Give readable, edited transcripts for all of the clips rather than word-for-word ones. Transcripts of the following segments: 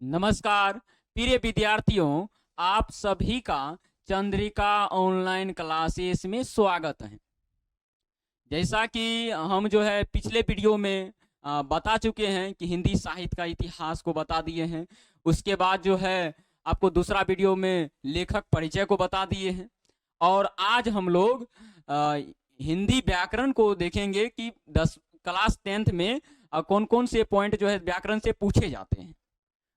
नमस्कार प्रिय विद्यार्थियों, आप सभी का चंद्रिका ऑनलाइन क्लासेस में स्वागत है। जैसा कि हम पिछले वीडियो में बता चुके हैं कि हिंदी साहित्य का इतिहास को बता दिए हैं। उसके बाद आपको दूसरा वीडियो में लेखक परिचय को बता दिए हैं। और आज हम लोग हिंदी व्याकरण को देखेंगे कि क्लास 10th में कौन कौन से पॉइंट व्याकरण से पूछे जाते हैं,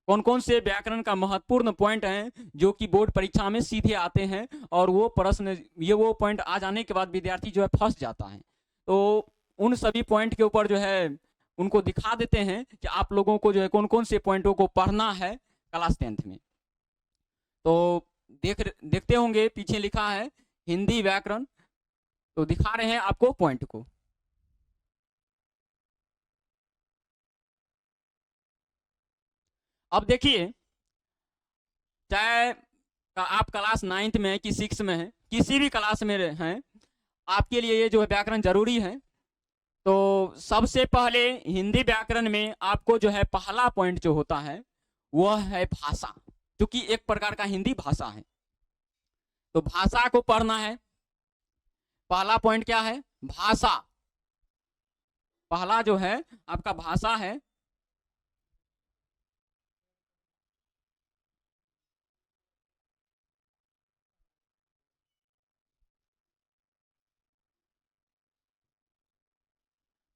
कौन कौन से व्याकरण का महत्वपूर्ण पॉइंट हैं जो कि बोर्ड परीक्षा में सीधे आते हैं। और वो प्रश्न वो पॉइंट आ जाने के बाद विद्यार्थी फंस जाता है। तो उन सभी पॉइंट के ऊपर उनको दिखा देते हैं कि आप लोगों को कौन कौन से पॉइंटों को पढ़ना है क्लास 10th में। तो देखते होंगे पीछे लिखा है हिंदी व्याकरण, तो दिखा रहे हैं आपको पॉइंट को। अब देखिए, चाहे आप क्लास 9th में कि 6 में है, किसी भी क्लास में हैं, आपके लिए ये व्याकरण जरूरी है। तो सबसे पहले हिंदी व्याकरण में आपको पहला पॉइंट जो होता है वह है भाषा, क्योंकि एक प्रकार का हिंदी भाषा है। तो भाषा को पढ़ना है। पहला पॉइंट क्या है? भाषा। पहला आपका भाषा है।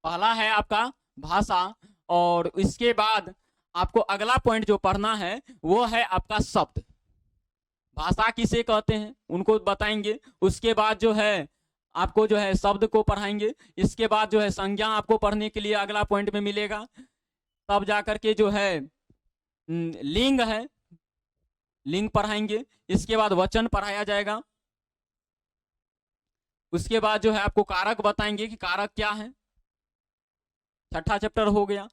पहला है आपका भाषा। और इसके बाद आपको अगला पॉइंट जो पढ़ना है वो है आपका शब्द। भाषा किसे कहते हैं उनको बताएंगे। उसके बाद आपको शब्द को पढ़ाएंगे। इसके बाद संज्ञा आपको पढ़ने के लिए अगला पॉइंट में मिलेगा। तब जाकर के लिंग है, लिंग पढ़ाएंगे। इसके बाद वचन पढ़ाया जाएगा। उसके बाद आपको कारक बताएंगे कि कारक क्या है। छठा चैप्टर हो गया।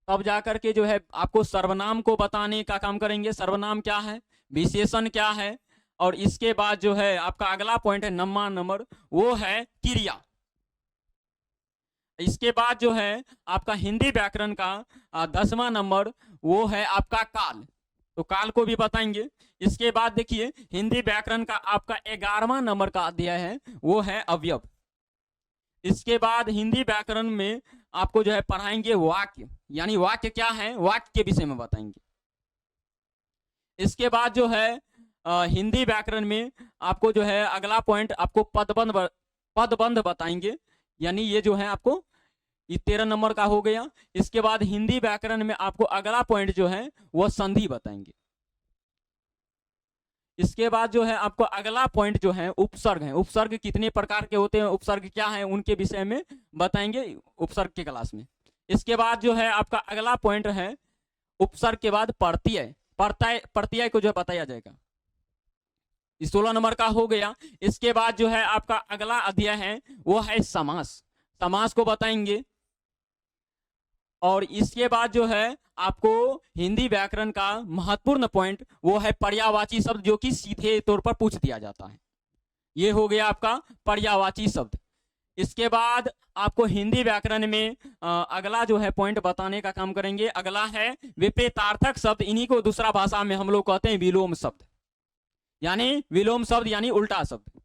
तब जाकर के आपको सर्वनाम को बताने का काम करेंगे। सर्वनाम क्या है, विशेषण क्या है। और इसके बाद आपका अगला पॉइंट है नंबर, वो है क्रिया। इसके बाद आपका हिंदी व्याकरण का 10वां नंबर वो है आपका काल। तो काल को भी बताएंगे। इसके बाद देखिए, हिंदी व्याकरण का आपका 11वां नंबर का अध्याय है वो है अवयव। इसके बाद हिंदी व्याकरण में आपको पढ़ाएंगे वाक्य, यानी वाक्य क्या है, वाक्य के विषय में बताएंगे। इसके बाद हिंदी व्याकरण में आपको अगला पॉइंट आपको पदबंध बताएंगे, यानी ये आपको ये 13 नंबर का हो गया। इसके बाद हिंदी व्याकरण में आपको अगला पॉइंट वो संधि बताएंगे। इसके बाद आपको अगला पॉइंट उपसर्ग है। उपसर्ग कितने प्रकार के होते हैं, उपसर्ग क्या है, उनके विषय में बताएंगे उपसर्ग के क्लास में। इसके बाद आपका अगला पॉइंट है उपसर्ग के बाद प्रत्यय। प्रत्यय को बताया जाएगा। 16 नंबर का हो गया। इसके बाद आपका अगला अध्याय है वो है समास। समास को बताएंगे। और इसके बाद आपको हिंदी व्याकरण का महत्वपूर्ण पॉइंट वो है पर्यायवाची शब्द, जो कि सीधे तौर पर पूछ दिया जाता है। ये हो गया आपका पर्यायवाची शब्द। इसके बाद आपको हिंदी व्याकरण में अगला पॉइंट बताने का काम करेंगे। अगला है विपरीतार्थक शब्द। इन्हीं को दूसरा भाषा में हम लोग कहते हैं विलोम शब्द, यानी विलोम शब्द यानी उल्टा शब्द।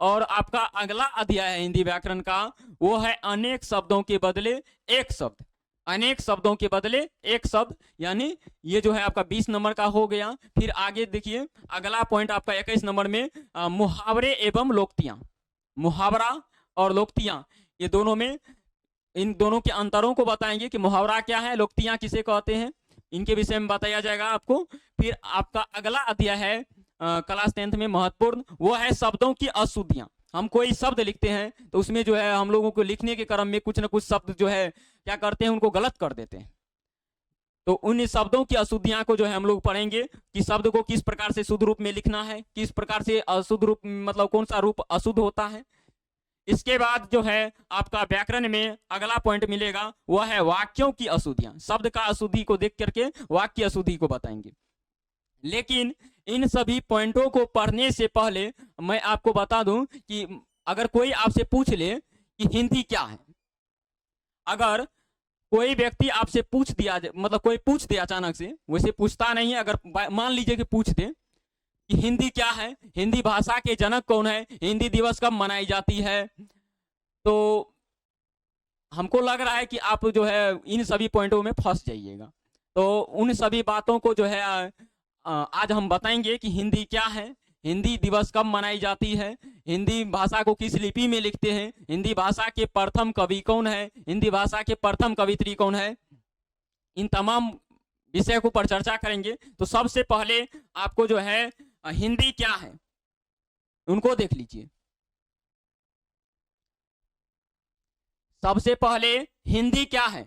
और आपका अगला अध्याय है हिंदी व्याकरण का वो है अनेक शब्दों के बदले एक शब्द। अनेक शब्दों के बदले एक शब्द, यानी ये आपका 20 नंबर का हो गया। फिर आगे देखिए, अगला पॉइंट आपका 21 नंबर में मुहावरे एवं लोक्तियां। मुहावरा और लोक्तियां, ये दोनों में, इन दोनों के अंतरों को बताएंगे कि मुहावरा क्या है, लोक्तियां किसे कहते हैं, इनके विषय में बताया जाएगा आपको। फिर आपका अगला अध्याय है क्लास 10th में महत्वपूर्ण, वो है शब्दों की अशुद्धियां। हम कोई शब्द लिखते हैं तो उसमें हम लोगों को लिखने के क्रम में कुछ ना कुछ शब्द क्या करते हैं, उनको गलत कर देते हैं। तो उन शब्दों की अशुद्धियां को हम लोग पढ़ेंगे कि शब्द को किस प्रकार से शुद्ध रूप में लिखना है, किस प्रकार से अशुद्ध रूप, मतलब कौन सा रूप अशुद्ध होता है। इसके बाद आपका व्याकरण में अगला पॉइंट मिलेगा वह है वाक्यों की अशुद्धियां। शब्द का अशुद्धि को देख करके वाक्य अशुद्धि को बताएंगे। लेकिन इन सभी पॉइंटों को पढ़ने से पहले मैं आपको बता दूं कि अगर कोई आपसे पूछ ले कि हिंदी क्या है, अगर कोई व्यक्ति आपसे पूछ दिया, मतलब कोई पूछ दे अचानक से, वैसे पूछता नहीं है, अगर मान लीजिए कि पूछ दे कि हिंदी क्या है, हिंदी भाषा के जनक कौन है, हिंदी दिवस कब मनाई जाती है, तो हमको लग रहा है कि आप जो है इन सभी पॉइंटों में फंस जाइएगा। तो उन सभी बातों को जो है आज हम बताएंगे कि हिंदी क्या है, हिंदी दिवस कब मनाई जाती है, हिंदी भाषा को किस लिपि में लिखते हैं, हिंदी भाषा के प्रथम कवि कौन है, हिंदी भाषा के प्रथम कवित्री कौन है, इन तमाम विषय को पर चर्चा करेंगे। तो सबसे पहले आपको जो है हिंदी क्या है उनको देख लीजिए। सबसे पहले हिंदी क्या है,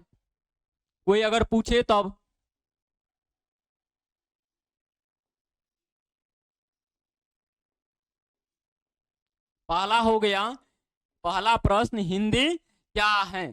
कोई अगर पूछे तब। पहला हो गया, पहला प्रश्न, हिंदी क्या है।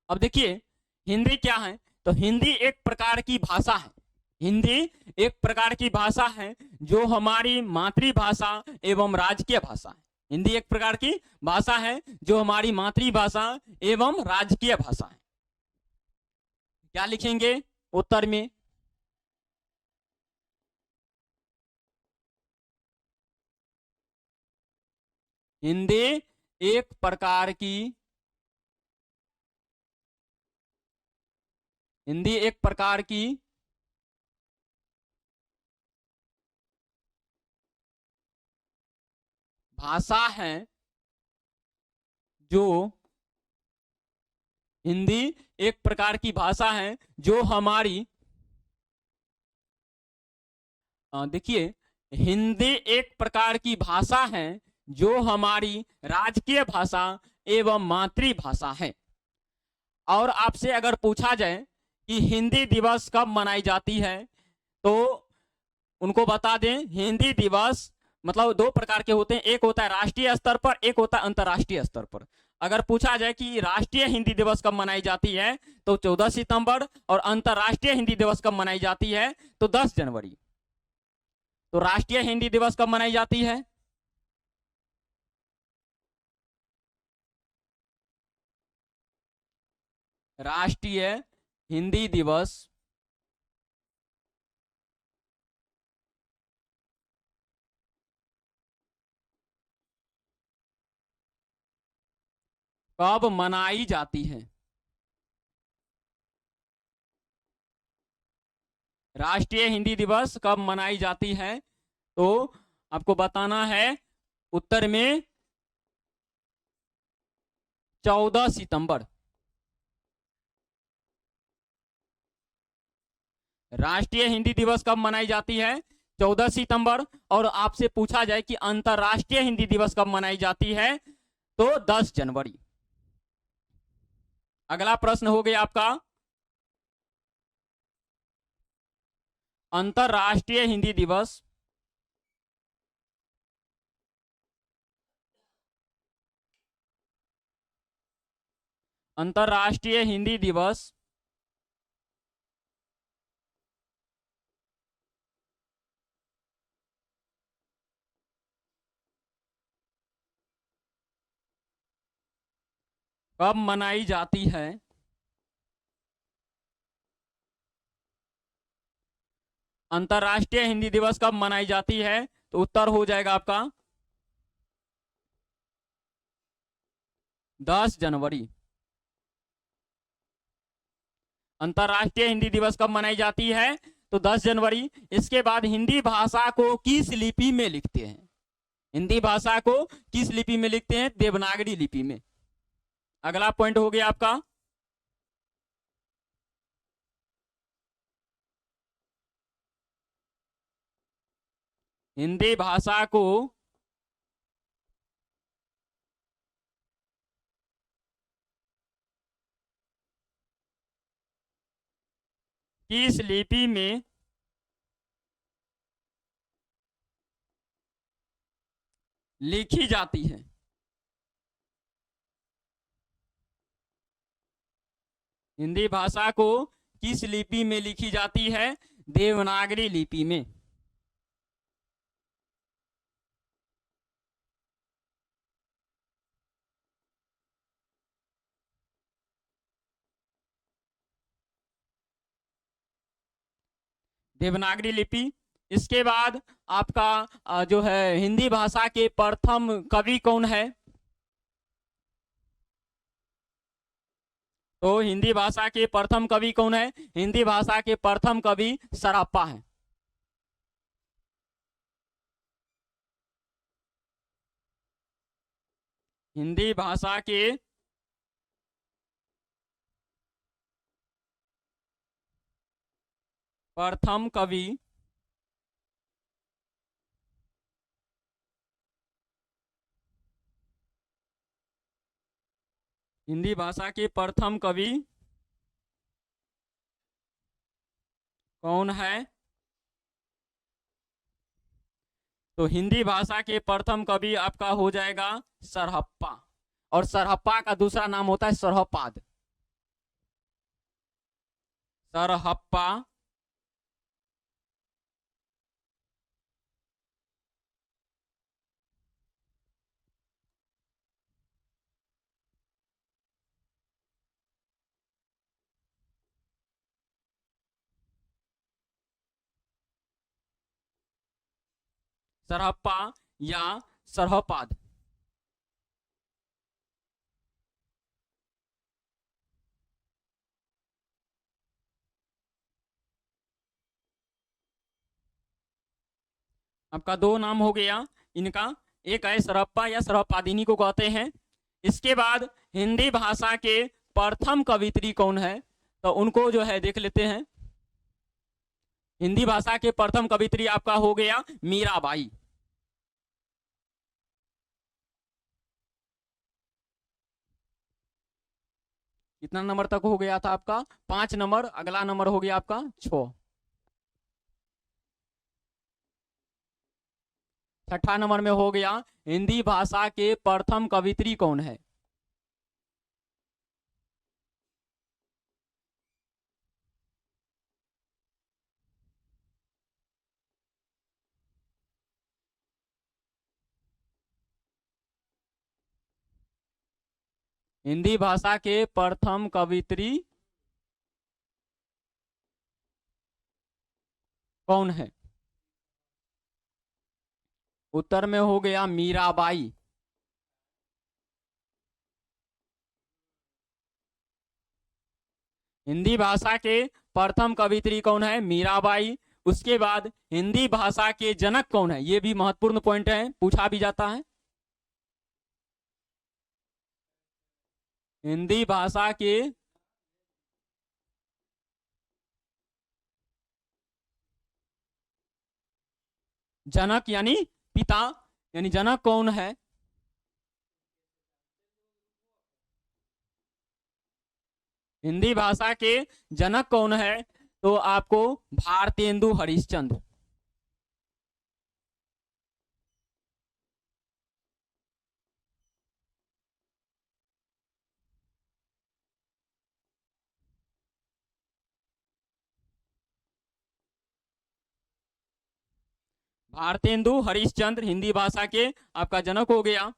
अब देखिए हिंदी क्या है, तो हिंदी एक प्रकार की भाषा है, हिंदी एक प्रकार की भाषा है जो हमारी मातृभाषा एवं राजकीय भाषा है। हिंदी एक प्रकार की भाषा है जो हमारी मातृभाषा एवं राजकीय भाषा है। क्या लिखेंगे उत्तर में? हिंदी एक प्रकार की, हिंदी एक प्रकार की भाषा है जो, हिंदी एक प्रकार की भाषा है जो हमारी, देखिए हिंदी एक प्रकार की भाषा है जो हमारी राजकीय भाषा एवं मातृभाषा है। और आपसे अगर पूछा जाए कि हिंदी दिवस कब मनाई जाती है, तो उनको बता दें हिंदी दिवस मतलब दो प्रकार के होते हैं, एक होता है राष्ट्रीय स्तर पर, एक होता है अंतर्राष्ट्रीय स्तर पर। अगर पूछा जाए कि राष्ट्रीय हिंदी दिवस कब मनाई जाती है तो 14 सितंबर, और अंतर्राष्ट्रीय हिंदी दिवस कब मनाई जाती है तो 10 जनवरी। तो राष्ट्रीय हिंदी दिवस कब मनाई जाती है? राष्ट्रीय हिंदी दिवस कब मनाई जाती है? राष्ट्रीय हिंदी दिवस कब मनाई जाती है, तो आपको बताना है उत्तर में 14 सितंबर। राष्ट्रीय हिंदी दिवस कब मनाई जाती है? 14 सितंबर। और आपसे पूछा जाए कि अंतरराष्ट्रीय हिंदी दिवस कब मनाई जाती है तो 10 जनवरी। अगला प्रश्न हो गया आपका, अंतरराष्ट्रीय हिंदी दिवस अंतरराष्ट्रीय हिंदी दिवस कब मनाई जाती है? अंतरराष्ट्रीय हिंदी दिवस कब मनाई जाती है तो उत्तर हो जाएगा आपका 10 जनवरी। अंतरराष्ट्रीय हिंदी दिवस कब मनाई जाती है तो 10 जनवरी। इसके बाद हिंदी भाषा को किस लिपि में लिखते हैं? हिंदी भाषा को किस लिपि में लिखते हैं? देवनागरी लिपि में। अगला पॉइंट हो गया आपका, हिंदी भाषा को किस लिपि में लिखी जाती है? हिंदी भाषा को किस लिपि में लिखी जाती है? देवनागरी लिपि में। देवनागरी लिपि। इसके बाद आपका जो है हिंदी भाषा के प्रथम कवि कौन है? तो हिंदी भाषा के प्रथम कवि कौन है? हिंदी भाषा के प्रथम कवि सरहप्पा है। हिंदी भाषा के प्रथम कवि हिंदी भाषा के प्रथम कवि कौन है? तो हिंदी भाषा के प्रथम कवि आपका हो जाएगा सरहप्पा, और सरहप्पा का दूसरा नाम होता है सरहपाद। सरहप्पा सरहप्पा या सरहपाद। आपका दो नाम हो गया इनका, एक है सरहप्पा या सरहपादिनी को कहते हैं। इसके बाद हिंदी भाषा के प्रथम कवित्री कौन है? तो उनको जो है देख लेते हैं। हिंदी भाषा के प्रथम कवित्री आपका हो गया मीराबाई। कितना नंबर तक हो गया था आपका? 5 नंबर। अगला नंबर हो गया आपका 6। छठा नंबर में हो गया हिंदी भाषा के प्रथम कवित्री कौन है? हिंदी भाषा के प्रथम कवित्री कौन है? उत्तर में हो गया मीराबाई। हिंदी भाषा के प्रथम कवित्री कौन है? मीराबाई। उसके बाद हिंदी भाषा के जनक कौन है? ये भी महत्वपूर्ण पॉइंट है, पूछा भी जाता है। हिंदी भाषा के जनक यानी पिता, यानी जनक कौन है? हिंदी भाषा के जनक कौन है? तो आपको भारतेंदु हरिश्चंद्र। भारतेंदु हरिश्चंद्र हिंदी भाषा के आपका जनक हो गया।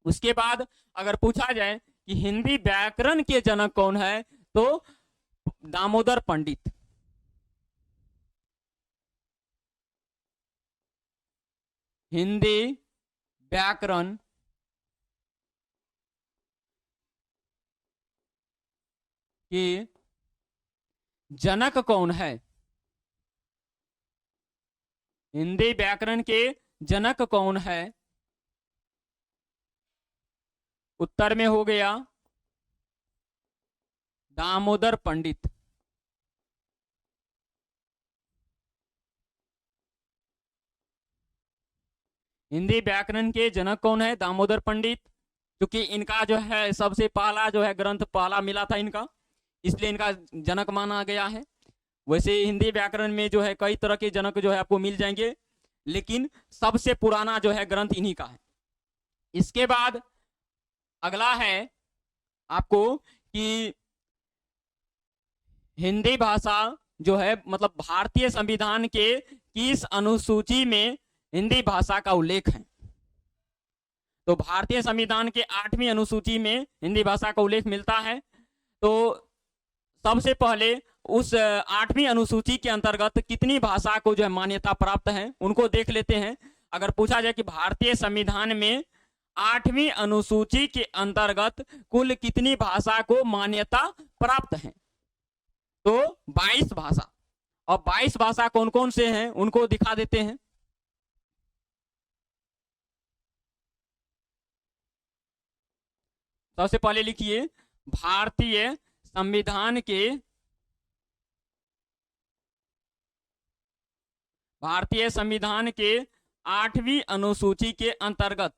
उसके बाद अगर पूछा जाए कि हिंदी व्याकरण के जनक कौन है, तो दामोदर पंडित। हिंदी व्याकरण के जनक कौन है? हिंदी व्याकरण के जनक कौन है? उत्तर में हो गया दामोदर पंडित। हिंदी व्याकरण के जनक कौन है? दामोदर पंडित। क्योंकि इनका जो है सबसे पहला जो है ग्रंथ पहला मिला था इनका, इसलिए इनका जनक माना गया है। वैसे हिंदी व्याकरण में जो है कई तरह के जनक जो है आपको मिल जाएंगे, लेकिन सबसे पुराना जो है ग्रंथ इन्हीं का है। इसके बाद अगला है आपको कि हिंदी भाषा जो है मतलब भारतीय संविधान के किस अनुसूची में हिंदी भाषा का उल्लेख है? तो भारतीय संविधान के 8वीं अनुसूची में हिंदी भाषा का उल्लेख मिलता है। तो सबसे पहले उस 8वीं अनुसूची के अंतर्गत कितनी भाषा को जो है मान्यता प्राप्त है उनको देख लेते हैं। अगर पूछा जाए कि भारतीय संविधान में 8वीं अनुसूची के अंतर्गत कुल कितनी भाषा को मान्यता प्राप्त है, तो 22 भाषा। और 22 भाषा कौन कौन से हैं उनको दिखा देते हैं। सबसे पहले लिखिए भारतीय संविधान के भारतीय संविधान के 8वीं अनुसूची के अंतर्गत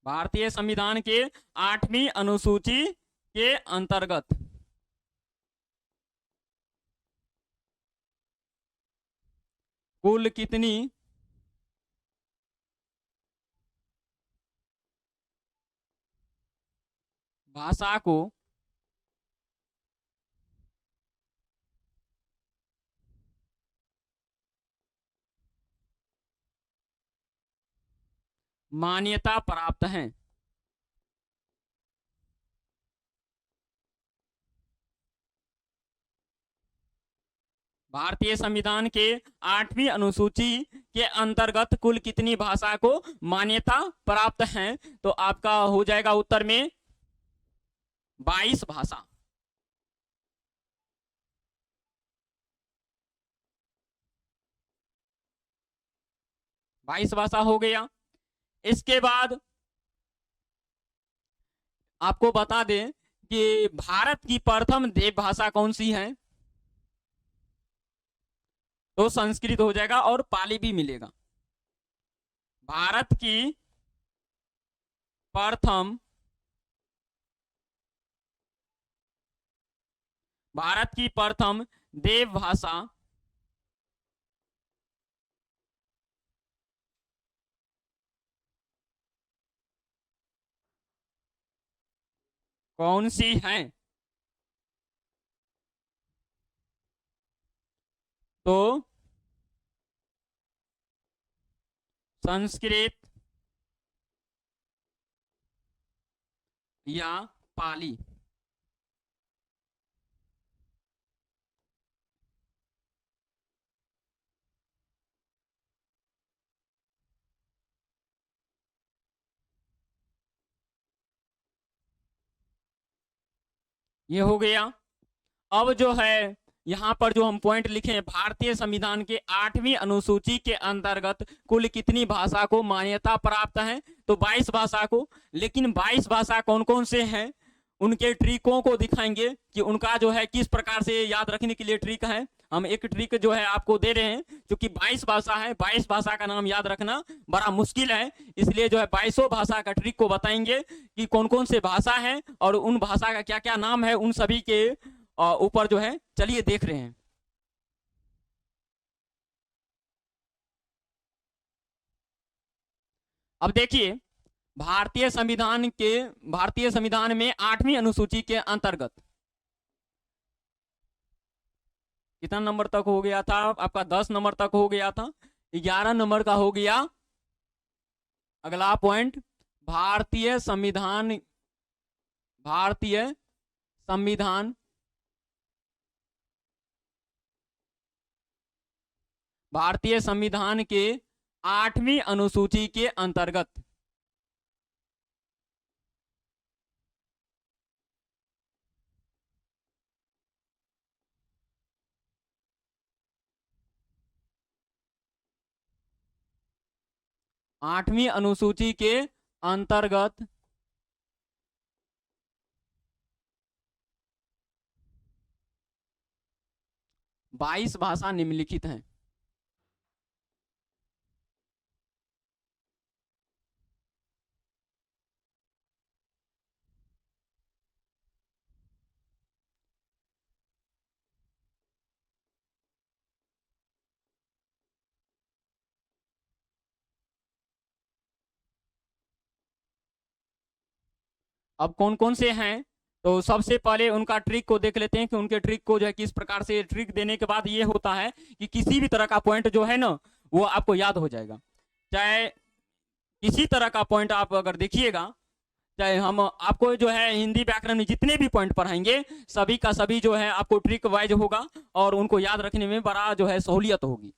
भारतीय संविधान के 8वीं अनुसूची के अंतर्गत कुल कितनी भाषा को मान्यता प्राप्त है। भारतीय संविधान के 8वीं अनुसूची के अंतर्गत कुल कितनी भाषा को मान्यता प्राप्त है, तो आपका हो जाएगा उत्तर में 22 भाषा। बाईस भाषा हो गया। इसके बाद आपको बता दें कि भारत की प्रथम देव भाषा कौन सी है, तो संस्कृत हो जाएगा और पाली भी मिलेगा। भारत की प्रथम देव भाषा कौन सी है, तो संस्कृत या पाली। ये हो गया। अब जो है यहाँ पर जो हम पॉइंट लिखे हैं, भारतीय संविधान के 8वीं अनुसूची के अंतर्गत कुल कितनी भाषा को मान्यता प्राप्त है, तो 22 भाषा को। लेकिन 22 भाषा कौन कौन से हैं उनके ट्रिकों को दिखाएंगे कि उनका जो है किस प्रकार से याद रखने के लिए ट्रिक है। हम एक ट्रिक जो है आपको दे रहे हैं, क्योंकि 22 भाषा है, 22 भाषा का नाम याद रखना बड़ा मुश्किल है, इसलिए जो है 22 भाषा का ट्रिक को बताएंगे कि कौन कौन से भाषा है और उन भाषा का क्या क्या नाम है, उन सभी के ऊपर जो है चलिए देख रहे हैं। अब देखिए भारतीय संविधान में 8वीं अनुसूची के अंतर्गत कितना नंबर तक हो गया था आपका, 10 नंबर तक हो गया था, 11 नंबर का हो गया अगला पॉइंट। भारतीय संविधान भारतीय संविधान भारतीय संविधान के 8वीं अनुसूची के अंतर्गत आठवीं अनुसूची के अंतर्गत बाईस भाषा निम्नलिखित हैं। अब कौन कौन से हैं, तो सबसे पहले उनका ट्रिक को देख लेते हैं कि उनके ट्रिक को जो है किस प्रकार से, ट्रिक देने के बाद ये होता है कि किसी भी तरह का पॉइंट जो है ना वो आपको याद हो जाएगा। चाहे किसी तरह का पॉइंट आप अगर देखिएगा, चाहे हम आपको जो है हिंदी व्याकरण में जितने भी पॉइंट पढ़ाएंगे सभी का सभी जो है आपको ट्रिक वाइज होगा और उनको याद रखने में बड़ा जो है सहूलियत होगी।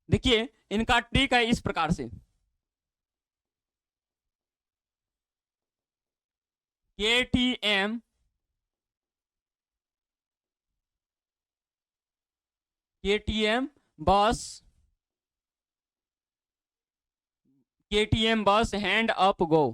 देखिए इनका ट्रिक है इस प्रकार से, KTM बस, KTM बस हैंड अप गो।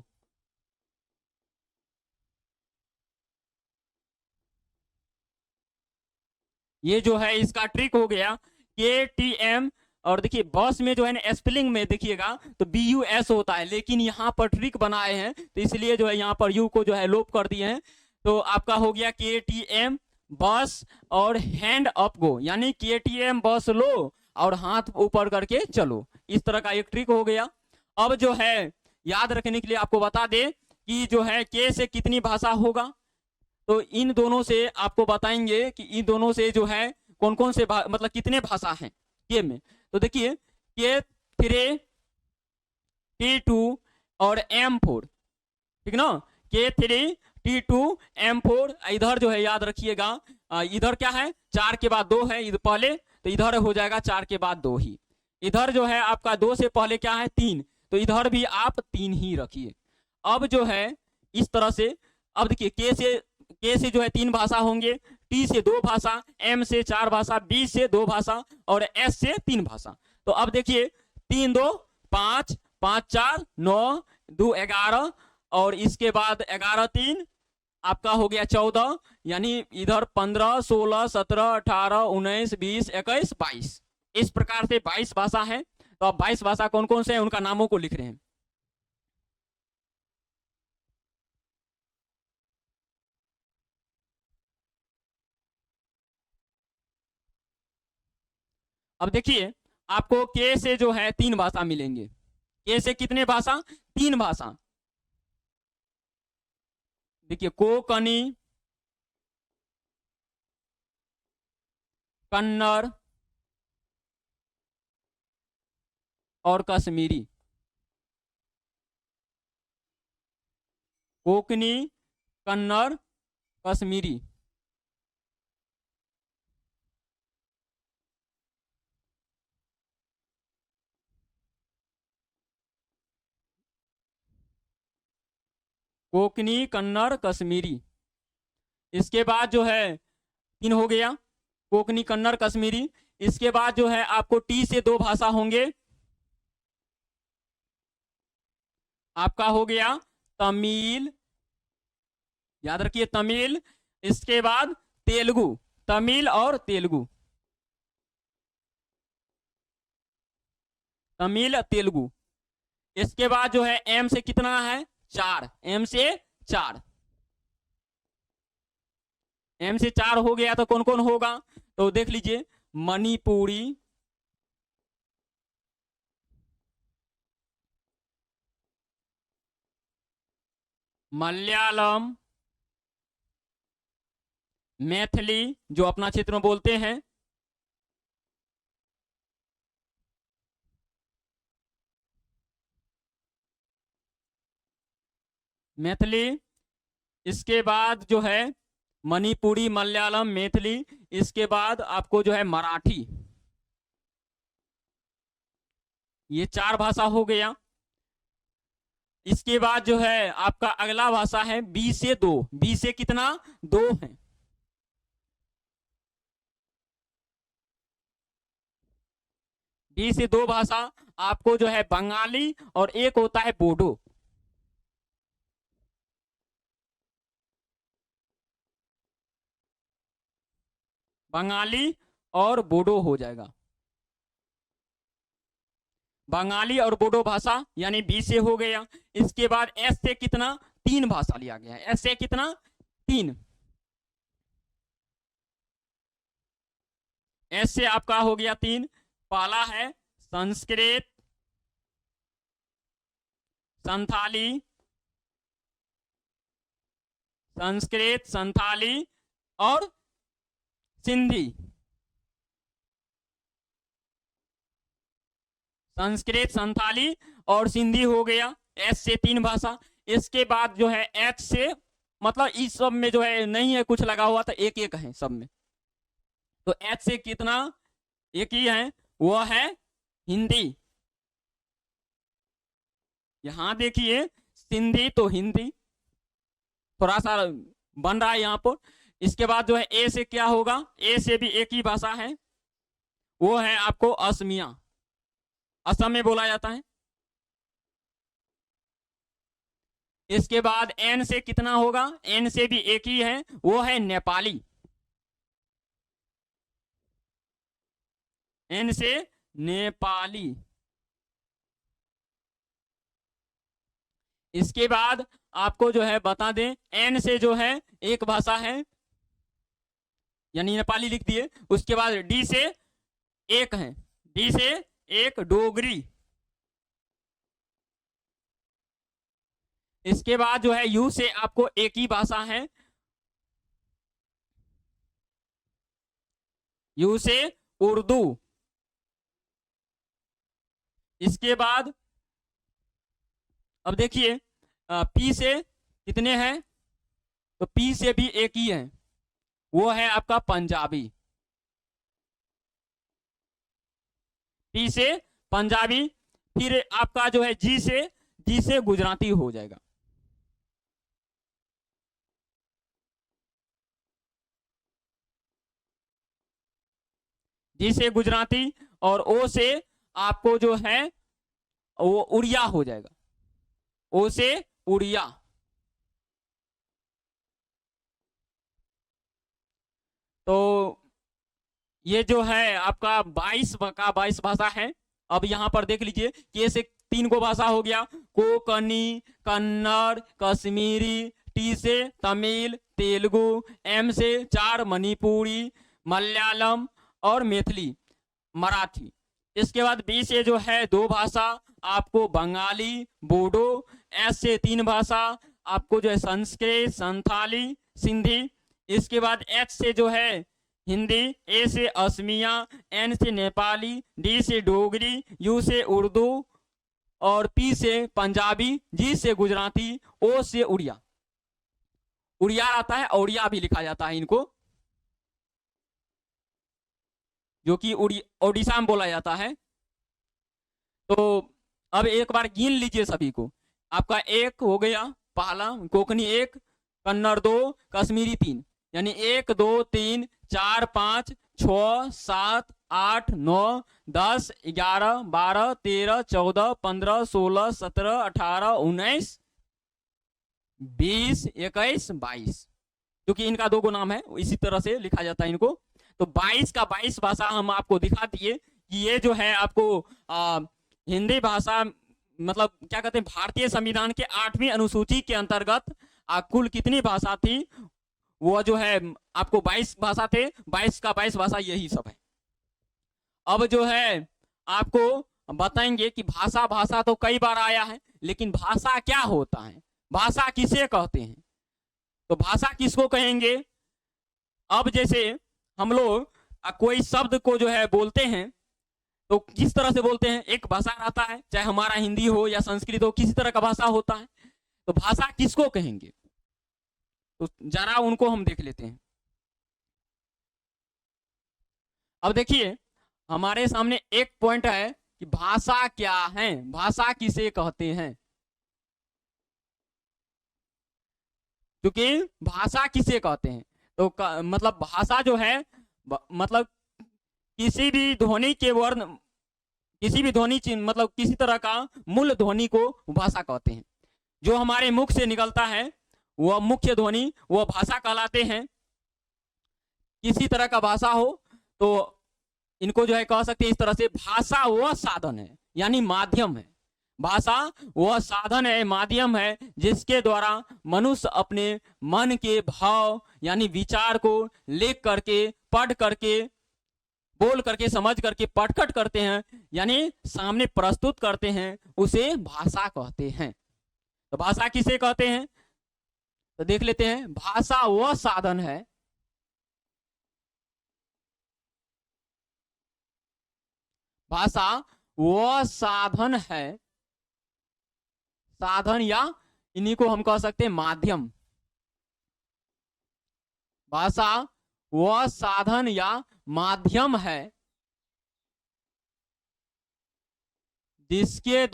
ये जो है इसका ट्रिक हो गया KTM। और देखिए बस में जो है ना स्पेलिंग में देखिएगा तो BUS होता है, लेकिन यहाँ पर ट्रिक बनाए हैं तो इसलिए जो है यहाँ पर यू को जो है लोप कर दिए हैं। तो आपका हो गया KTM बस और हैंड अप गो, यानी KTM बस लो और हाथ ऊपर करके चलो, इस तरह का एक ट्रिक हो गया। अब जो है याद रखने के लिए आपको बता दे कि जो है के से कितनी भाषा होगा, तो इन दोनों से आपको बताएंगे कि इन दोनों से जो है कौन कौन से मतलब कितने भाषा हैं के में। तो देखिए K3 T2 और M4, ठीक ना, K3 T2 M4। इधर जो है याद रखिएगा, इधर क्या है 4 के बाद 2 है इधर पहले, तो इधर हो जाएगा 4 के बाद 2 ही। इधर जो है आपका 2 से पहले क्या है 3, तो इधर भी आप 3 ही रखिए। अब जो है इस तरह से, अब देखिए के से जो है 3 भाषा होंगे, T से 2 भाषा, M से 4 भाषा, B से 2 भाषा और S से 3 भाषा। तो अब देखिए 3 2 5, 5 4 9, 2 11 और इसके बाद 11 3 आपका हो गया 14, यानी इधर 15 16 17 18 19 20 21 22, इस प्रकार से 22 भाषा है। तो अब 22 भाषा कौन कौन से हैं उनका नामों को लिख रहे हैं। अब देखिए आपको के से जो है 3 भाषा मिलेंगे। के से कितने भाषा, 3 भाषा। देखिए कोंकणी, कन्नड़ और कश्मीरी। कोंकणी, कन्नड़, कश्मीरी। कोंकणी, कन्नड़, कश्मीरी। इसके बाद जो है 3 हो गया, कोंकणी, कन्नड़, कश्मीरी। इसके बाद जो है आपको टी से 2 भाषा होंगे, आपका हो गया तमिल, याद रखिए तमिल। इसके बाद तेलुगु, तमिल और तेलुगु, तमिल तेलुगु। इसके बाद जो है एम से कितना है 4, एम से 4, एम से 4 हो गया। तो कौन कौन होगा, तो देख लीजिए मणिपुरी, मलयालम, मैथिली जो अपना क्षेत्र में बोलते हैं, मैथिली। इसके बाद जो है मणिपुरी, मलयालम, मैथिली। इसके बाद आपको जो है मराठी। ये 4 भाषा हो गया। इसके बाद जो है आपका अगला भाषा है बी से 2, बी से कितना 2 है। बी से 2 भाषा आपको जो है बंगाली और एक होता है बोडो। बंगाली और बोडो हो जाएगा, बंगाली और बोडो भाषा यानी बी से हो गया। इसके बाद एस से कितना 3 भाषा लिया गया है, एस से कितना 3, एस से आपका हो गया 3। पहला है संस्कृत, संथाली, संस्कृत, संथाली और सिंधी। संस्कृत, संथाली और सिंधी हो गया, एस से 3 भाषा। इसके बाद जो है एच से, मतलब इस सब में जो है नहीं है कुछ लगा हुआ, तो एक एक है सब में। तो एच से कितना, एक ही है, वो है हिंदी। यहां देखिए सिंधी तो हिंदी थोड़ा सा बन रहा है यहाँ पर। इसके बाद जो है ए से क्या होगा, ए से भी एक ही भाषा है, वो है आपको असमिया, असम में बोला जाता है। इसके बाद एन से कितना होगा, एन से भी एक ही है, वो है नेपाली। एन से नेपाली। इसके बाद आपको जो है बता दें, एन से जो है एक भाषा है, यानी नेपाली लिख दिए। उसके बाद डी से एक है, डी से एक डोगरी। इसके बाद जो है यू से आपको एक ही भाषा है, यू से उर्दू। इसके बाद अब देखिए पी से कितने हैं, तो पी से भी एक ही है, वो है आपका पंजाबी। पी से पंजाबी। फिर आपका जो है जी से गुजराती हो जाएगा। जी से गुजराती, और ओ से आपको जो है वो उड़िया हो जाएगा, ओ से उड़िया। तो ये जो है आपका 22 भाषा है। अब यहां पर देख लीजिए कि ऐसे 3 को भाषा हो गया, कोंकणी, कन्नड़, कश्मीरी, टी से तमिल, तेलुगु, एम से 4 मणिपुरी, मलयालम और मैथिली, मराठी। इसके बाद बी से जो है 2 भाषा आपको बंगाली, बोडो। एस से 3 भाषा आपको जो है संस्कृत, संथाली, सिंधी। इसके बाद एच से जो है हिंदी, ए से असमिया, एन से नेपाली, डी से डोगरी, यू से उर्दू और पी से पंजाबी, जी से गुजराती, ओ से उड़िया। उड़िया आता है, उड़िया भी लिखा जाता है इनको, जो कि ओडिशा में बोला जाता है। तो अब एक बार गिन लीजिए सभी को। आपका एक हो गया पहला, कोंकणी 1, कन्नड़ 2, कश्मीरी 3, यानी 1 2 3 4 5 6 7 8 9 10 11 12 13 14 15 16 17 18 19 20 21 22, क्योंकि इनका 2 नाम है, इसी तरह से लिखा जाता है इनको। तो 22 का 22 भाषा हम आपको दिखा दिए कि ये जो है आपको हिंदी भाषा, मतलब क्या कहते हैं, भारतीय संविधान के 8वीं अनुसूची के अंतर्गत कुल कितनी भाषा थी, वो जो है आपको 22 भाषा थे। 22 का 22 भाषा यही सब है। अब जो है आपको बताएंगे कि भाषा भाषा तो कई बार आया है, लेकिन भाषा क्या होता है, भाषा किसे कहते हैं, तो भाषा किसको कहेंगे। अब जैसे हम लोग कोई शब्द को जो है बोलते हैं, तो किस तरह से बोलते हैं, एक भाषा रहता है, चाहे हमारा हिंदी हो या संस्कृत हो, किसी तरह का भाषा होता है। तो भाषा किसको कहेंगे, तो जरा उनको हम देख लेते हैं। अब देखिए हमारे सामने एक पॉइंट है कि भाषा क्या है, भाषा किसे कहते हैं। क्योंकि भाषा किसे कहते हैं, तो मतलब भाषा जो है मतलब किसी भी ध्वनि के वर्ण, किसी भी ध्वनि चिन्ह, मतलब किसी तरह का मूल ध्वनि को भाषा कहते हैं। जो हमारे मुख से निकलता है वह मुख्य ध्वनि, वह भाषा कहलाते हैं। किसी तरह का भाषा हो तो इनको जो है कह सकते हैं इस तरह से, भाषा वह साधन है, यानी माध्यम है। भाषा वह साधन है, माध्यम है, जिसके द्वारा मनुष्य अपने मन के भाव यानी विचार को लिख करके, पढ़ करके, बोल करके, समझ करके, प्रकट करते हैं, यानी सामने प्रस्तुत करते हैं, उसे भाषा कहते हैं। तो भाषा किसे कहते हैं? तो देख लेते हैं। भाषा वह साधन है, भाषा वह साधन है, साधन या इन्हीं को हम कह सकते हैं माध्यम। भाषा वह साधन या माध्यम है जिसके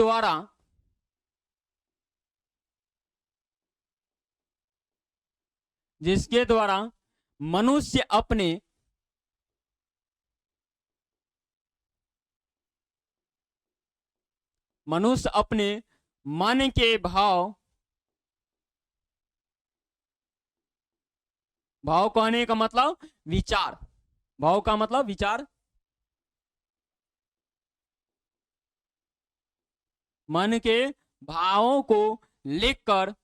द्वारा मनुष्य अपने मन के भाव कहने का मतलब विचार, भाव का मतलब विचार, मन के भावों को लिखकर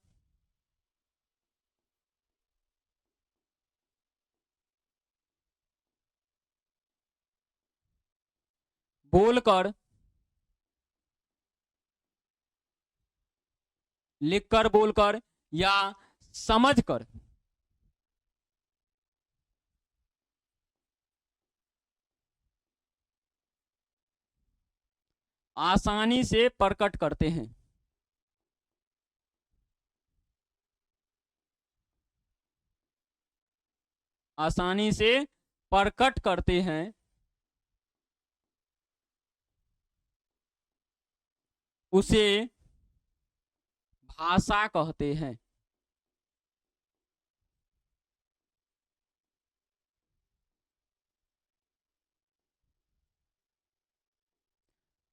बोलकर, लिखकर, बोलकर या समझकर आसानी से प्रकट करते हैं। आसानी से प्रकट करते हैं, उसे भाषा कहते हैं।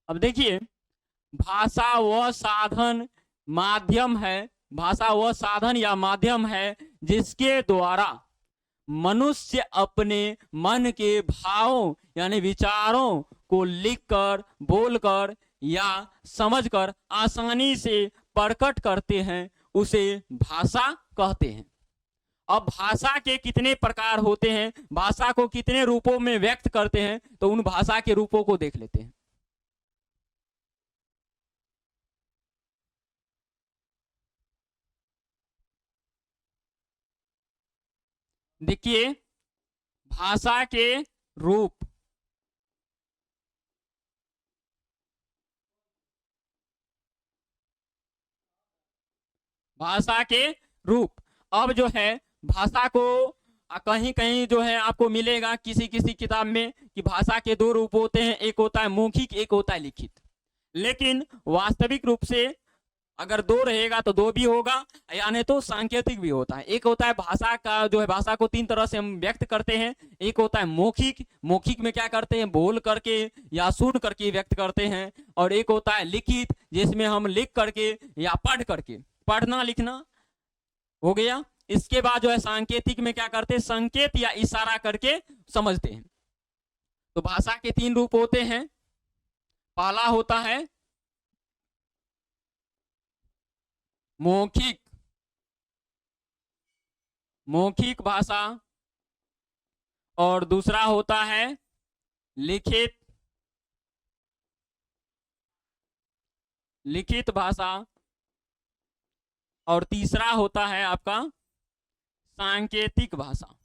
अब देखिए, भाषा वह साधन माध्यम है, भाषा वह साधन या माध्यम है जिसके द्वारा मनुष्य अपने मन के भावों यानी विचारों को लिखकर, बोलकर या समझकर आसानी से प्रकट करते हैं, उसे भाषा कहते हैं। अब भाषा के कितने प्रकार होते हैं, भाषा को कितने रूपों में व्यक्त करते हैं, तो उन भाषा के रूपों को देख लेते हैं। देखिए, भाषा के रूप, भाषा के रूप। अब जो है भाषा को कहीं कहीं जो है आपको मिलेगा किसी किसी किताब में कि भाषा के दो रूप होते हैं, एक होता है मौखिक, एक होता है लिखित। लेकिन वास्तविक रूप से अगर दो रहेगा तो दो भी होगा, यानी तो सांकेतिक भी होता है। एक होता है भाषा का जो है, भाषा को तीन तरह से हम व्यक्त करते हैं। एक होता है मौखिक, मौखिक में क्या करते हैं, बोल करके या सुन करके व्यक्त करते हैं। और एक होता है लिखित, जिसमें हम लिख करके या पढ़ करके, पढ़ना लिखना हो गया। इसके बाद जो है सांकेतिक में क्या करते हैं, संकेत या इशारा करके समझते हैं। तो भाषा के तीन रूप होते हैं। पहला होता है मौखिक, मौखिक भाषा, और दूसरा होता है लिखित, लिखित भाषा, और तीसरा होता है आपका सांकेतिक भाषा।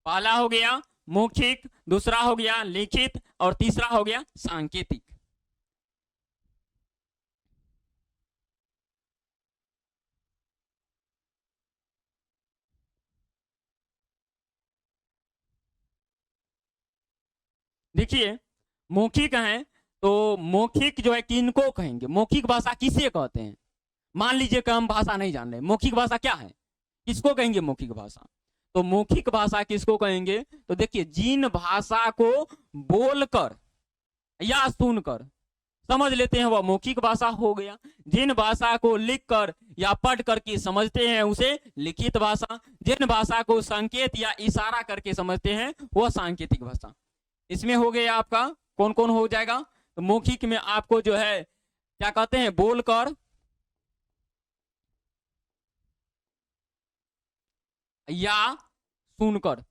पहला हो गया मौखिक, दूसरा हो गया लिखित, और तीसरा हो गया सांकेतिक। देखिए, मौखिक है तो मौखिक जो है किनको कहेंगे, मौखिक भाषा किसे कहते हैं? मान लीजिए कि हम भाषा नहीं जान रहे, मौखिक भाषा क्या है, किसको कहेंगे मौखिक भाषा? तो मौखिक भाषा किसको कहेंगे? तो देखिए, जिन भाषा को बोलकर या सुनकर समझ लेते हैं वह मौखिक भाषा हो गया। जिन भाषा को लिखकर या पढ़ करके समझते हैं उसे लिखित भाषा। जिन भाषा को संकेत या इशारा करके समझते हैं वह सांकेतिक भाषा। इसमें हो गया आपका कौन कौन हो जाएगा? तो मौखिक में आपको जो है क्या कहते हैं, बोलकर या सुनकर।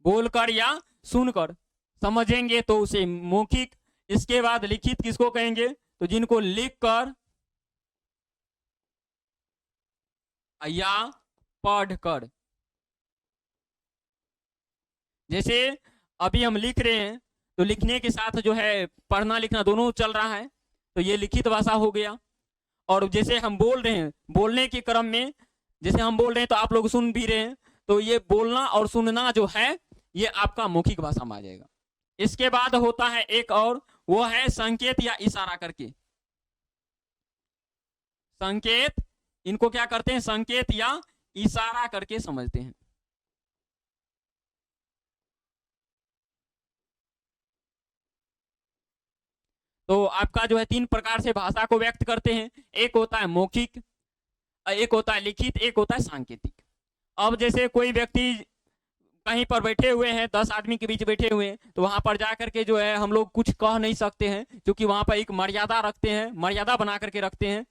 बोलकर या सुनकर समझेंगे तो उसे मौखिक। इसके बाद लिखित किसको कहेंगे, तो जिनको लिखकर या पढ़कर। जैसे अभी हम लिख रहे हैं तो लिखने के साथ जो है पढ़ना लिखना दोनों चल रहा है, तो ये लिखित भाषा हो गया। और जैसे हम बोल रहे हैं, बोलने के क्रम में जैसे हम बोल रहे हैं तो आप लोग सुन भी रहे हैं, तो ये बोलना और सुनना जो है ये आपका मौखिक भाषा में आ जाएगा। इसके बाद होता है एक और, वो है संकेत या इशारा करके। संकेत, इनको क्या करते हैं, संकेत या इशारा करके समझते हैं। तो आपका जो है 3 प्रकार से भाषा को व्यक्त करते हैं। एक होता है मौखिक, एक होता है लिखित, एक होता है सांकेतिक। अब जैसे कोई व्यक्ति कहीं पर बैठे हुए हैं, 10 आदमी के बीच बैठे हुए हैं, तो वहां पर जाकर के जो है हम लोग कुछ कह नहीं सकते हैं, क्योंकि वहां पर एक मर्यादा रखते हैं, मर्यादा बना करके रखते हैं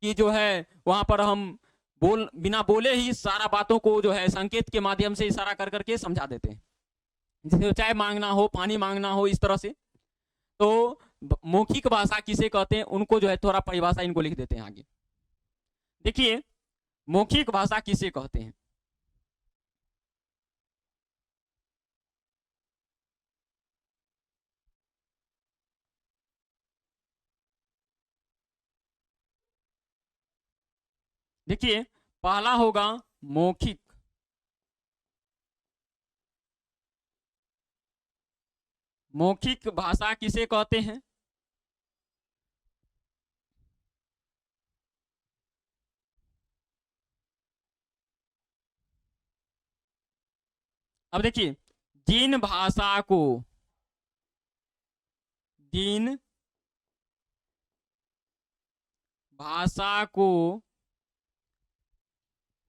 कि जो है वहां पर हम बिना बोले ही सारा बातों को जो है संकेत के माध्यम से इशारा कर करके समझा देते हैं। जैसे चाय मांगना हो, पानी मांगना हो, इस तरह से। तो मौखिक भाषा किसे कहते हैं, उनको जो है थोड़ा परिभाषा इनको लिख देते हैं आगे। देखिए मौखिक भाषा किसे कहते हैं। देखिए पहला होगा मौखिक। मौखिक भाषा किसे कहते हैं, अब देखिए जिन भाषा को, जिन भाषा को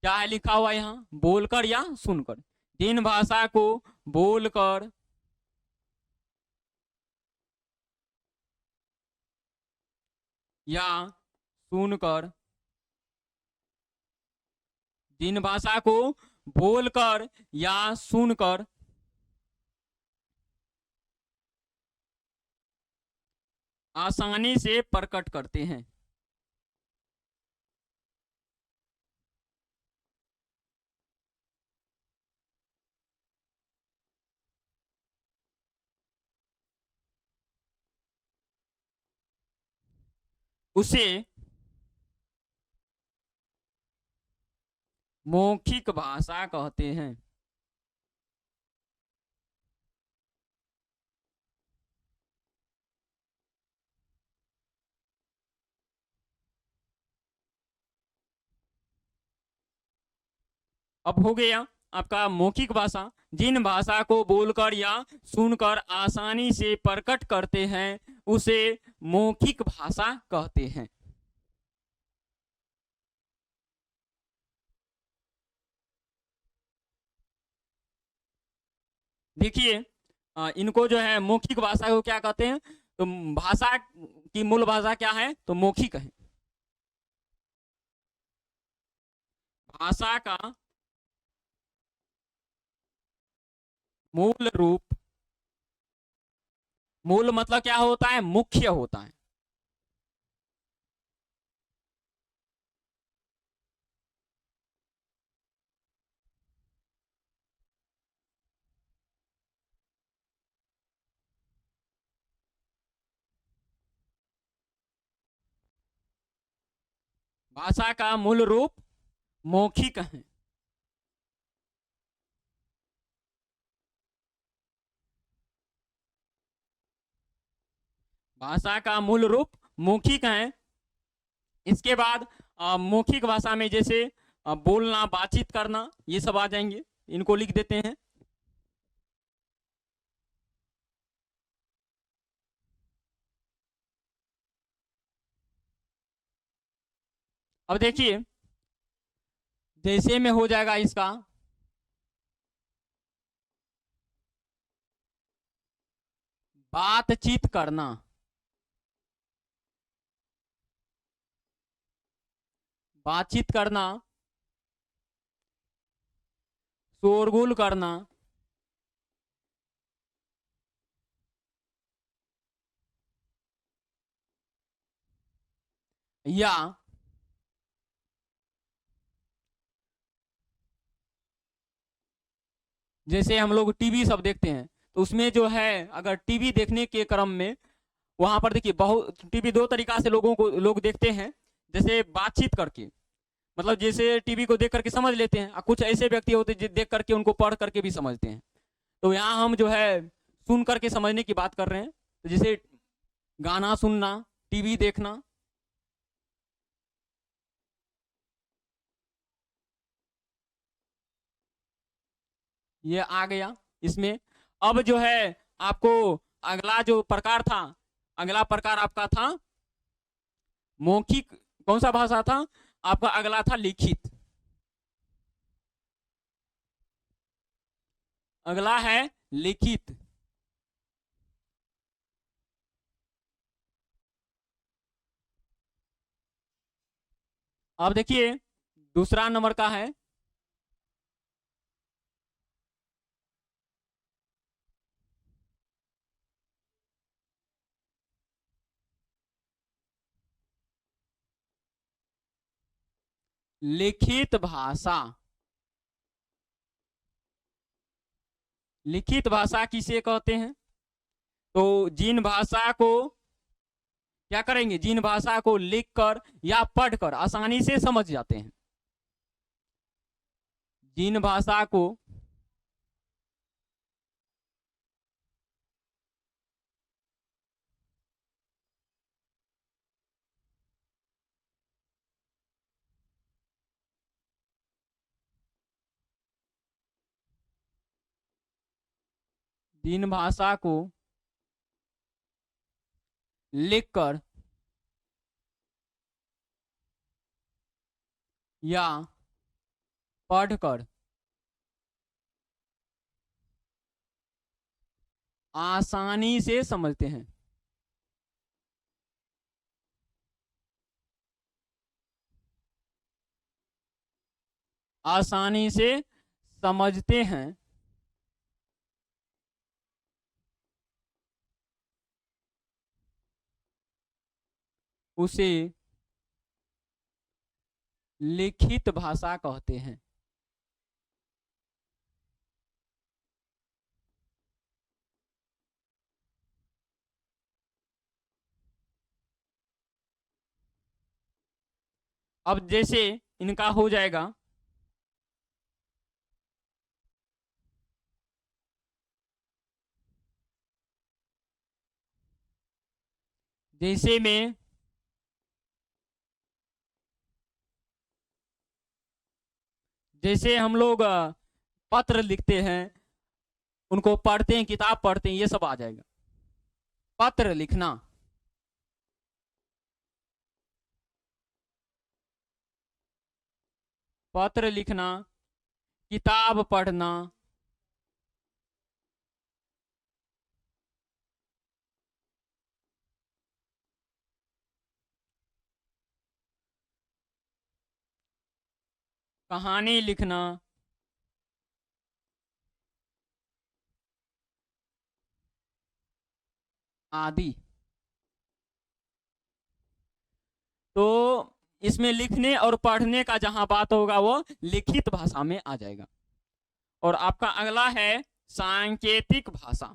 क्या है लिखा हुआ यहां, बोलकर या सुनकर। जिन भाषा को बोलकर या सुनकर, जिन भाषा को बोलकर या सुनकर आसानी से प्रकट करते हैं, उसे मौखिक भाषा कहते हैं। अब हो गया आपका मौखिक भाषा। जिन भाषा को बोलकर या सुनकर आसानी से प्रकट करते हैं उसे मौखिक भाषा कहते हैं। देखिए इनको जो है मौखिक भाषा को क्या कहते हैं, तो भाषा की मूल भाषा क्या है, तो मौखिक है। भाषा का मूल रूप, मूल मतलब क्या होता है, मुख्य होता है। भाषा का मूल रूप मौखिक है। भाषा का मूल रूप मौखिक है। इसके बाद मौखिक भाषा में जैसे बोलना, बातचीत करना, ये सब आ जाएंगे, इनको लिख देते हैं। अब देखिए जैसे में हो जाएगा इसका बातचीत करना, बातचीत करना, शोरगुल करना, या जैसे हम लोग टीवी सब देखते हैं, तो उसमें जो है अगर टीवी देखने के क्रम में वहां पर देखिए बहुत टीवी दो तरीका से लोग देखते हैं। जैसे बातचीत करके, मतलब जैसे टीवी को देख करके समझ लेते हैं, और कुछ ऐसे व्यक्ति होते हैं जो देख करके उनको पढ़ करके भी समझते हैं। तो यहाँ हम जो है सुन करके समझने की बात कर रहे हैं। तो जैसे गाना सुनना, टीवी देखना, ये आ गया इसमें। अब जो है आपको अगला जो प्रकार था, अगला प्रकार आपका था मौखिक। कौन सा भाषा था आपका? अगला था लिखित। अगला है लिखित। अब देखिए दूसरा नंबर का है लिखित भाषा। लिखित भाषा किसे कहते हैं? तो जिन भाषा को क्या करेंगे, जिन भाषा को लिखकर या पढ़कर आसानी से समझ जाते हैं, जिन भाषा को जिन भाषा को लिखकर या पढ़कर आसानी से समझते हैं, आसानी से समझते हैं, उसे लिखित भाषा कहते हैं। अब जैसे इनका हो जाएगा जैसे में जैसे हम लोग पत्र लिखते हैं, उनको पढ़ते हैं, किताब पढ़ते हैं, ये सब आ जाएगा। पत्र लिखना, पत्र लिखना, किताब पढ़ना, कहानी लिखना, आदि। तो इसमें लिखने और पढ़ने का जहां बात होगा वो लिखित भाषा में आ जाएगा। और आपका अगला है सांकेतिक भाषा।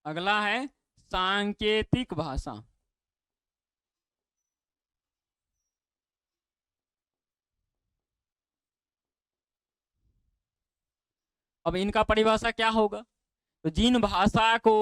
अगला है सांकेतिक भाषा। अब इनका परिभाषा क्या होगा? तो जिन भाषा को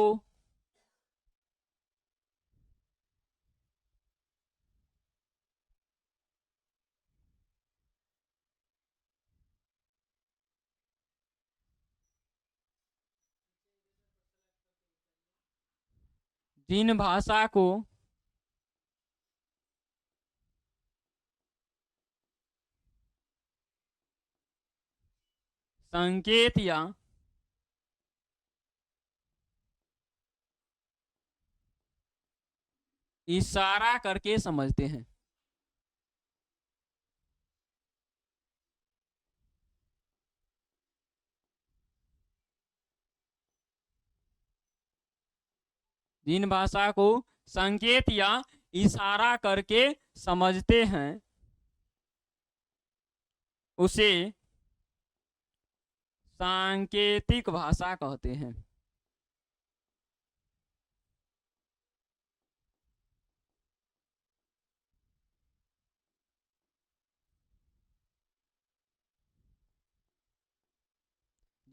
जिन भाषा को संकेत या इशारा करके समझते हैं। जिन भाषा को संकेत या इशारा करके समझते हैं उसे सांकेतिक भाषा कहते हैं।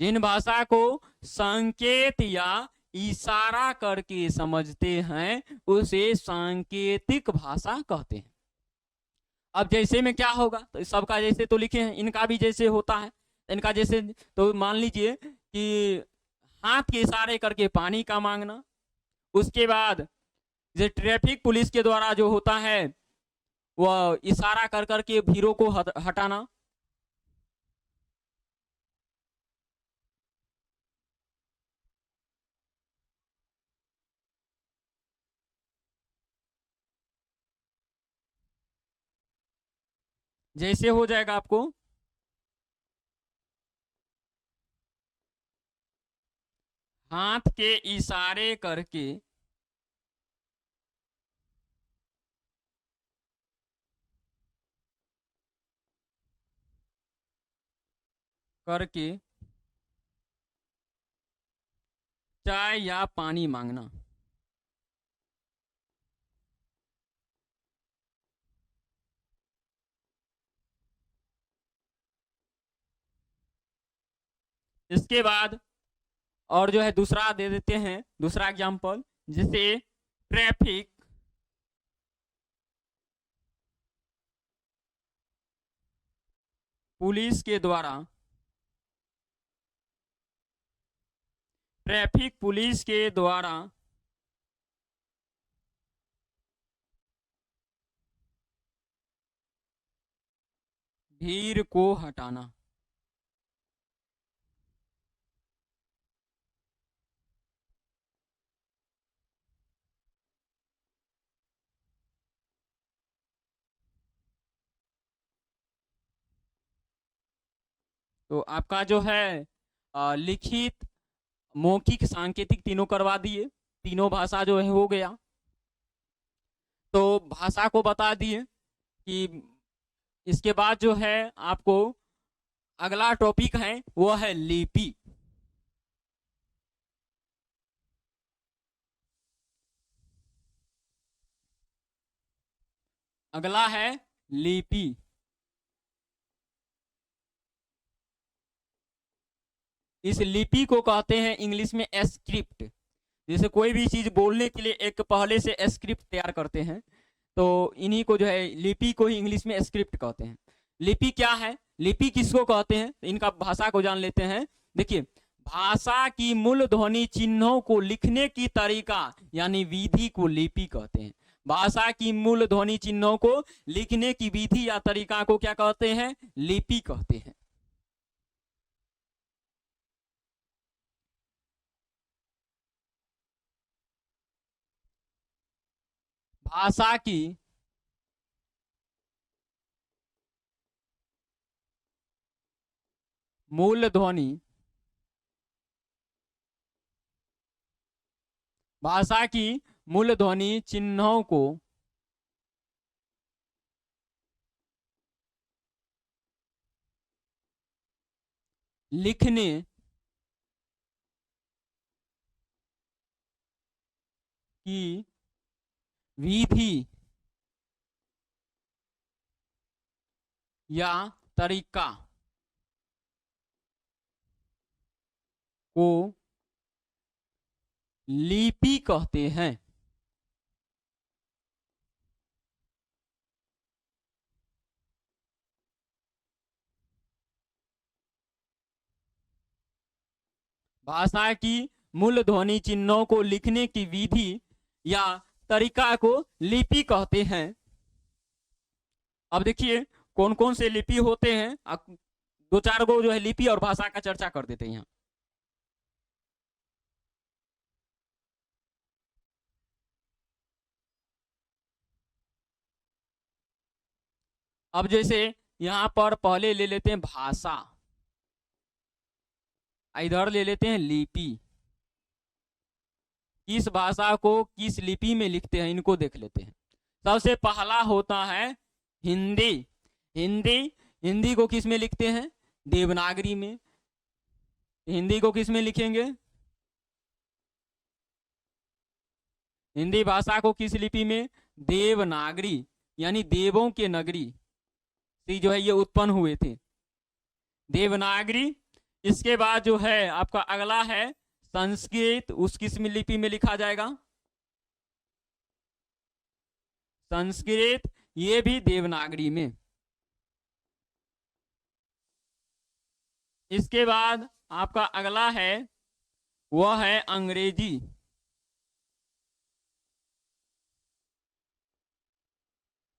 जिन भाषा को संकेत या इशारा करके समझते हैं उसे सांकेतिक भाषा कहते हैं। अब जैसे में क्या होगा, तो सबका जैसे तो लिखे हैं, इनका भी जैसे होता है। इनका जैसे तो मान लीजिए कि हाथ के इशारे करके पानी का मांगना, उसके बाद जो ट्रैफिक पुलिस के द्वारा जो होता है वह इशारा कर करके भीड़ों को हटाना। जैसे हो जाएगा आपको हाथ के इशारे करके चाय या पानी मांगना। इसके बाद और जो है दूसरा दे देते हैं, दूसरा एग्जाम्पल, जैसे ट्रैफिक पुलिस के द्वारा भीड़ को हटाना। तो आपका जो है लिखित, मौखिक, सांकेतिक तीनों करवा दिए, तीनों भाषा जो है हो गया। तो भाषा को बता दिए कि इसके बाद जो है आपको अगला टॉपिक है वो है लिपि। अगला है लिपि। इस लिपि को कहते हैं इंग्लिश में स्क्रिप्ट। जैसे कोई भी चीज बोलने के लिए एक पहले से स्क्रिप्ट तैयार करते हैं, तो इन्हीं को जो है लिपि को ही इंग्लिश में स्क्रिप्ट कहते हैं। लिपि क्या है, लिपि किसको कहते हैं, इनका भाषा को जान लेते हैं। देखिए, भाषा की मूल ध्वनि चिन्हों को लिखने की तरीका यानी विधि को लिपि कहते हैं। भाषा की मूल ध्वनि चिन्हों को लिखने की विधि या तरीका को क्या कहते हैं, लिपि कहते हैं। भाषा की मूल ध्वनि, भाषा की मूल ध्वनि चिन्हों को लिखने की विधि या तरीका को लिपि कहते हैं। भाषा की मूल ध्वनि चिन्हों को लिखने की विधि या तरीका को लिपि कहते हैं। अब देखिए कौन कौन से लिपि होते हैं, दो चार गो जो है लिपि और भाषा का चर्चा कर देते हैं यहाँ। अब जैसे यहाँ पर पहले ले लेते हैं भाषा, इधर ले लेते हैं लिपि। किस भाषा को किस लिपि में लिखते हैं इनको देख लेते हैं। सबसे पहला होता है हिंदी। हिंदी हिंदी को किस में लिखते हैं? देवनागरी में। हिंदी को किस में लिखेंगे? हिंदी भाषा को किस लिपि में? देवनागरी, यानी देवों के नगरी से जो है ये उत्पन्न हुए थे, देवनागरी। इसके बाद जो है आपका अगला है संस्कृत, उस किस लिपि में लिखा जाएगा? संस्कृत, ये भी देवनागरी में। इसके बाद आपका अगला है वह है अंग्रेजी।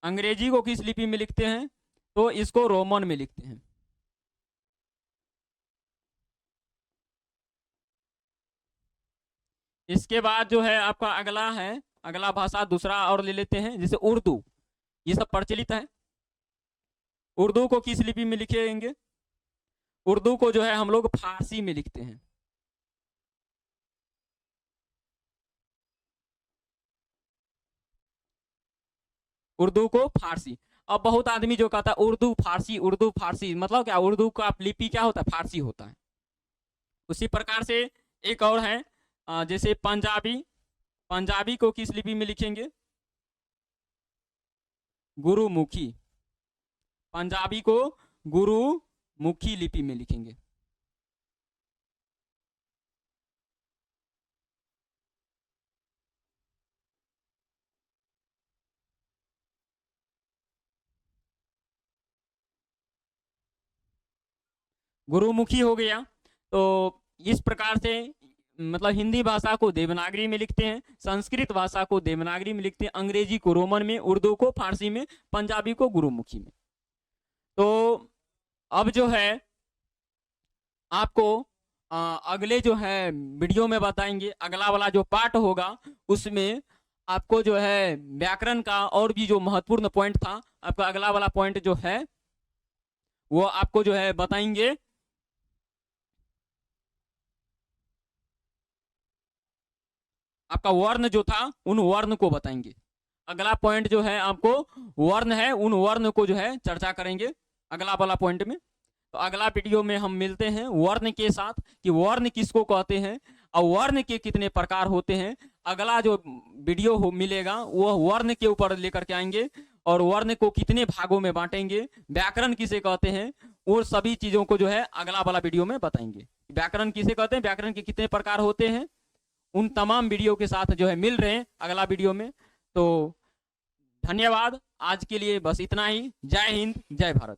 अंग्रेजी को किस लिपि में लिखते हैं? तो इसको रोमन में लिखते हैं। इसके बाद जो है आपका अगला है, अगला भाषा दूसरा और ले लेते हैं, जैसे उर्दू, ये सब प्रचलित है। उर्दू को किस लिपि में लिखेंगे? उर्दू को जो है हम लोग फारसी में लिखते हैं। उर्दू को फारसी। अब बहुत आदमी जो कहता है उर्दू फारसी, मतलब क्या? उर्दू का लिपि क्या होता है? फारसी होता है। उसी प्रकार से एक और है जैसे पंजाबी। पंजाबी को किस लिपि में लिखेंगे? गुरुमुखी। पंजाबी को गुरुमुखी लिपि में लिखेंगे। गुरुमुखी हो गया। तो इस प्रकार से मतलब हिंदी भाषा को देवनागरी में लिखते हैं, संस्कृत भाषा को देवनागरी में लिखते हैं, अंग्रेजी को रोमन में, उर्दू को फारसी में, पंजाबी को गुरुमुखी में। तो अब जो है आपको अगले जो है वीडियो में बताएंगे, अगला वाला जो पार्ट होगा उसमें आपको जो है व्याकरण का और भी जो महत्वपूर्ण पॉइंट था, आपका अगला वाला पॉइंट जो है वो आपको जो है बताएंगे। आपका वर्ण जो था उन वर्ण को बताएंगे। अगला पॉइंट जो है आपको वर्ण है, उन वर्ण को जो है चर्चा करेंगे अगला वाला पॉइंट में। तो अगला वीडियो में हम मिलते हैं वर्ण के साथ कि वर्ण किसको कहते हैं और वर्ण के कितने प्रकार होते हैं। अगला जो वीडियो मिलेगा वह वर्ण के ऊपर लेकर के आएंगे और वर्ण को कितने भागों में बांटेंगे, व्याकरण किसे कहते हैं, और सभी चीजों को जो है अगला वाला वीडियो में बताएंगे। व्याकरण किसे कहते हैं, व्याकरण के कितने प्रकार होते हैं, उन तमाम वीडियो के साथ जो है मिल रहे हैं अगला वीडियो में। तो धन्यवाद, आज के लिए बस इतना ही। जय हिंद, जय भारत।